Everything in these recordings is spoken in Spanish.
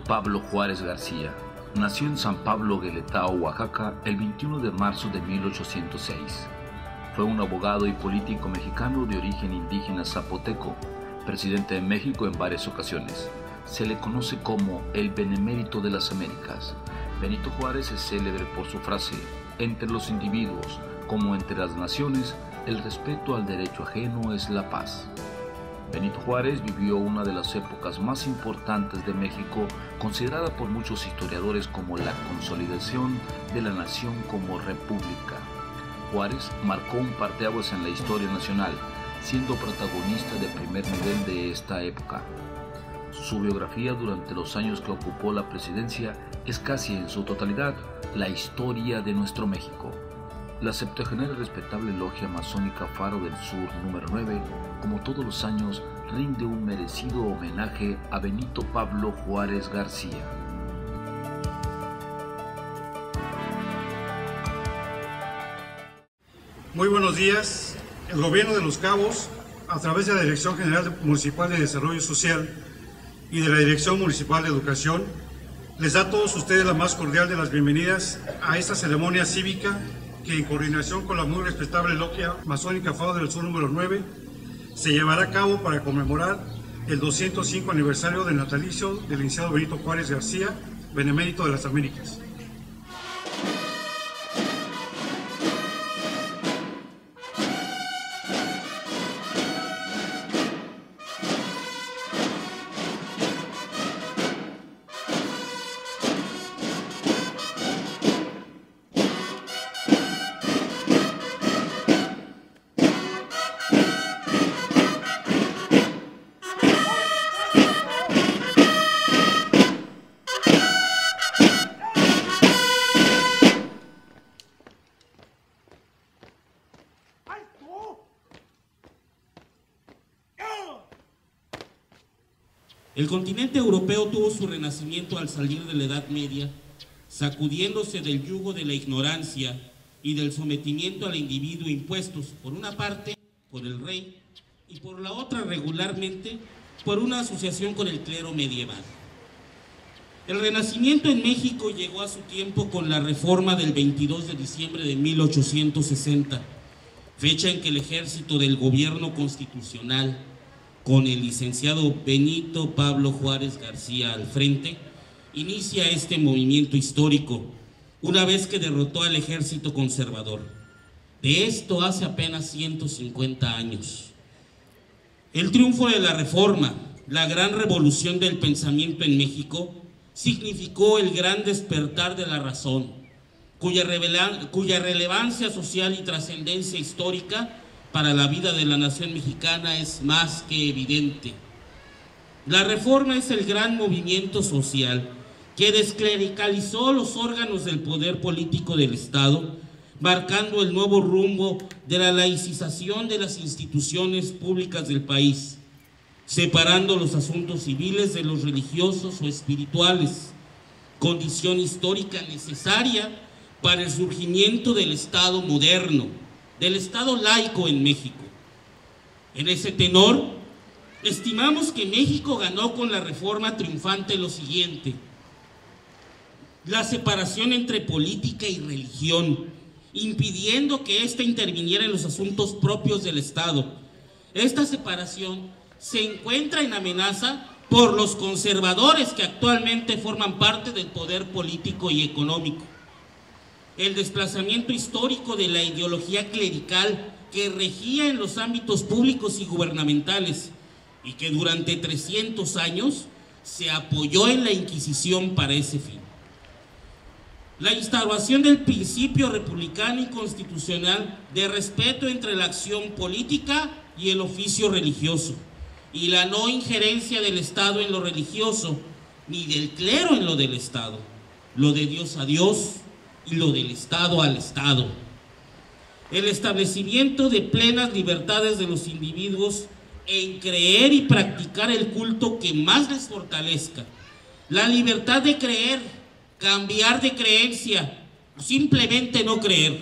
Pablo Juárez García nació en San Pablo Gueletao, Oaxaca, el 21 de marzo de 1806. Fue un abogado y político mexicano de origen indígena zapoteco, presidente de México en varias ocasiones. Se le conoce como el Benemérito de las Américas. Benito Juárez es célebre por su frase: entre los individuos, como entre las naciones, el respeto al derecho ajeno es la paz. Benito Juárez vivió una de las épocas más importantes de México, considerada por muchos historiadores como la consolidación de la nación como república. Juárez marcó un parteaguas en la historia nacional, siendo protagonista de primer nivel de esta época. Su biografía durante los años que ocupó la presidencia es casi en su totalidad la historia de nuestro México. La septuagenaria y respetable logia masónica Faro del Sur número 9, como todos los años, rinde un merecido homenaje a Benito Pablo Juárez García. Muy buenos días. El Gobierno de Los Cabos, a través de la Dirección General Municipal de Desarrollo Social y de la Dirección Municipal de Educación, les da a todos ustedes la más cordial de las bienvenidas a esta ceremonia cívica que, en coordinación con la muy respetable logia masónica Faro del Sur número 9, se llevará a cabo para conmemorar el 205 aniversario del natalicio del licenciado Benito Juárez García, Benemérito de las Américas. El continente europeo tuvo su renacimiento al salir de la Edad Media, sacudiéndose del yugo de la ignorancia y del sometimiento al individuo impuestos, por una parte, por el rey, y por la otra, regularmente, por una asociación con el clero medieval. El renacimiento en México llegó a su tiempo con la reforma del 22 de diciembre de 1860, fecha en que el ejército del gobierno constitucional, con el licenciado Benito Pablo Juárez García al frente, inicia este movimiento histórico, una vez que derrotó al ejército conservador. De esto hace apenas 150 años. El triunfo de la Reforma, la gran revolución del pensamiento en México, significó el gran despertar de la razón, cuya relevancia social y trascendencia histórica para la vida de la nación mexicana es más que evidente. La Reforma es el gran movimiento social que desclericalizó los órganos del poder político del Estado, marcando el nuevo rumbo de la laicización de las instituciones públicas del país, separando los asuntos civiles de los religiosos o espirituales, condición histórica necesaria para el surgimiento del Estado moderno, del Estado laico en México. En ese tenor, estimamos que México ganó con la Reforma triunfante lo siguiente: la separación entre política y religión, impidiendo que ésta interviniera en los asuntos propios del Estado. Esta separación se encuentra en amenaza por los conservadores que actualmente forman parte del poder político y económico. El desplazamiento histórico de la ideología clerical que regía en los ámbitos públicos y gubernamentales y que durante 300 años se apoyó en la Inquisición para ese fin. La instauración del principio republicano y constitucional de respeto entre la acción política y el oficio religioso, y la no injerencia del Estado en lo religioso, ni del clero en lo del Estado, lo de Dios a Dios y lo del Estado al Estado. El establecimiento de plenas libertades de los individuos en creer y practicar el culto que más les fortalezca. La libertad de creer, cambiar de creencia, simplemente no creer,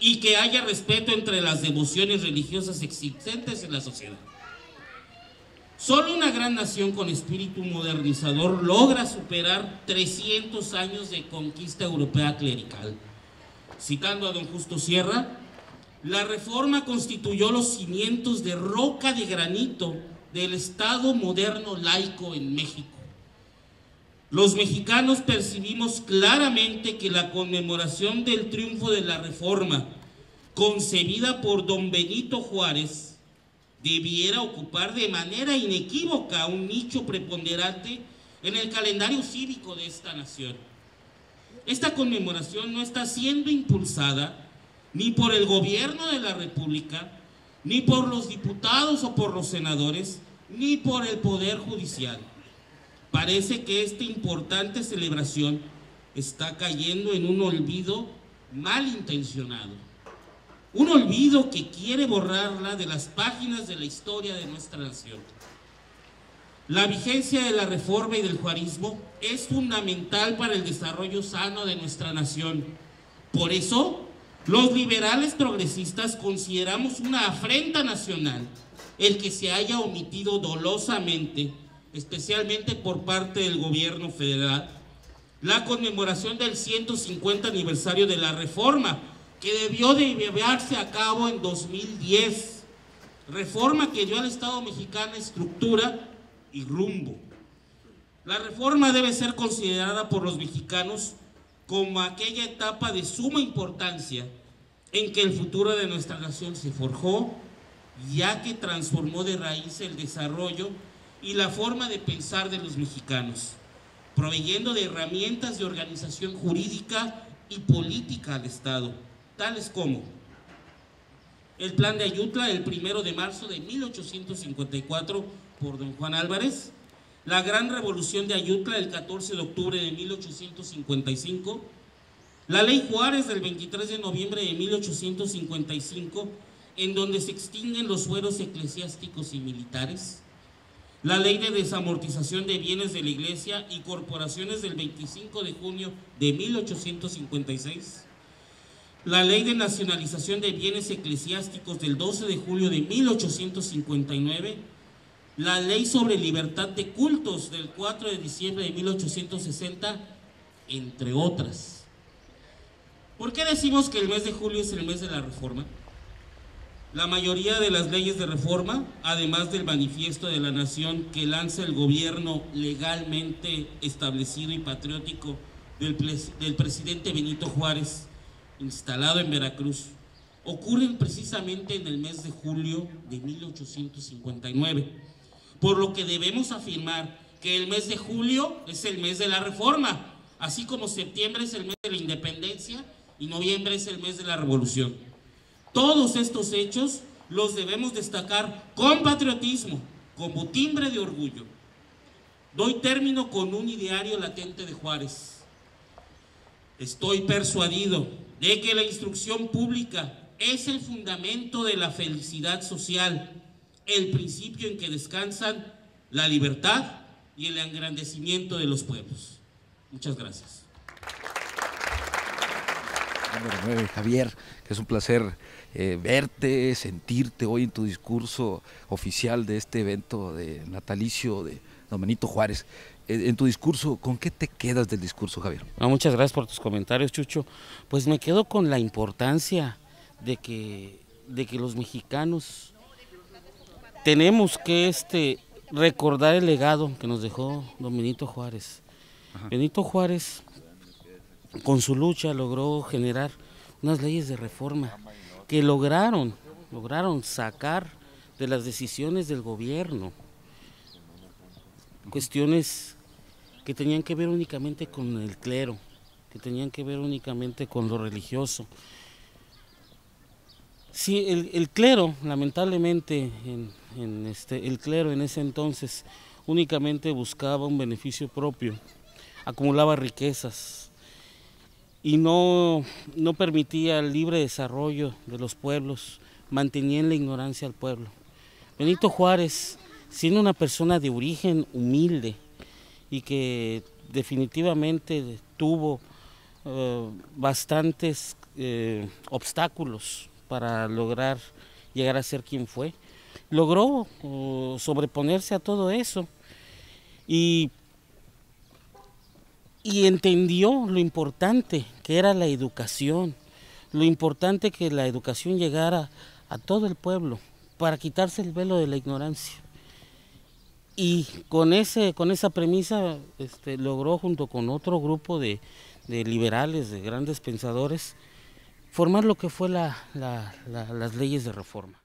y que haya respeto entre las devociones religiosas existentes en la sociedad. Solo una gran nación con espíritu modernizador logra superar 300 años de conquista europea clerical. Citando a don Justo Sierra, la Reforma constituyó los cimientos de roca de granito del Estado moderno laico en México. Los mexicanos percibimos claramente que la conmemoración del triunfo de la Reforma, concebida por don Benito Juárez, debiera ocupar de manera inequívoca un nicho preponderante en el calendario cívico de esta nación. Esta conmemoración no está siendo impulsada ni por el gobierno de la República, ni por los diputados o por los senadores, ni por el Poder Judicial. Parece que esta importante celebración está cayendo en un olvido malintencionado. Un olvido que quiere borrarla de las páginas de la historia de nuestra nación. La vigencia de la Reforma y del juarismo es fundamental para el desarrollo sano de nuestra nación. Por eso, los liberales progresistas consideramos una afrenta nacional el que se haya omitido dolosamente, especialmente por parte del gobierno federal, la conmemoración del 150 aniversario de la Reforma, que debió de llevarse a cabo en 2010, reforma que dio al Estado mexicano estructura y rumbo. La reforma debe ser considerada por los mexicanos como aquella etapa de suma importancia en que el futuro de nuestra nación se forjó, ya que transformó de raíz el desarrollo y la forma de pensar de los mexicanos, proveyendo de herramientas de organización jurídica y política al Estado, tales como el Plan de Ayutla el 1 de marzo de 1854 por don Juan Álvarez, la Gran Revolución de Ayutla el 14 de octubre de 1855, la Ley Juárez del 23 de noviembre de 1855, en donde se extinguen los fueros eclesiásticos y militares, la Ley de Desamortización de Bienes de la Iglesia y Corporaciones del 25 de junio de 1856, la Ley de Nacionalización de Bienes Eclesiásticos del 12 de julio de 1859, la Ley sobre Libertad de Cultos del 4 de diciembre de 1860, entre otras. ¿Por qué decimos que el mes de julio es el mes de la Reforma? La mayoría de las leyes de reforma, además del manifiesto de la nación que lanza el gobierno legalmente establecido y patriótico del presidente Benito Juárez, instalado en Veracruz, ocurren precisamente en el mes de julio de 1859, por lo que debemos afirmar que el mes de julio es el mes de la Reforma, así como septiembre es el mes de la Independencia y noviembre es el mes de la Revolución. Todos estos hechos los debemos destacar con patriotismo, como timbre de orgullo. Doy término con un ideario latente de Juárez. Estoy persuadido de que la instrucción pública es el fundamento de la felicidad social, el principio en que descansan la libertad y el engrandecimiento de los pueblos. Muchas gracias. Javier, que es un placer verte, sentirte hoy en tu discurso oficial de este evento de natalicio de don Benito Juárez. En tu discurso, ¿con qué te quedas del discurso, Javier? Muchas gracias por tus comentarios, Chucho. Pues me quedo con la importancia de que los mexicanos tenemos que recordar el legado que nos dejó don Benito Juárez. Ajá. Benito Juárez, con su lucha, logró generar unas leyes de reforma que lograron sacar de las decisiones del gobierno cuestiones que tenían que ver únicamente con el clero, que tenían que ver únicamente con lo religioso. Sí, el clero, lamentablemente, el clero en ese entonces únicamente buscaba un beneficio propio, acumulaba riquezas y no permitía el libre desarrollo de los pueblos, mantenía en la ignorancia al pueblo. Benito Juárez, siendo una persona de origen humilde y que definitivamente tuvo bastantes obstáculos para lograr llegar a ser quien fue, logró sobreponerse a todo eso y entendió lo importante que era la educación, lo importante que la educación llegara a todo el pueblo para quitarse el velo de la ignorancia. Y con esa premisa logró, junto con otro grupo de liberales, de grandes pensadores, formar lo que fue las leyes de reforma.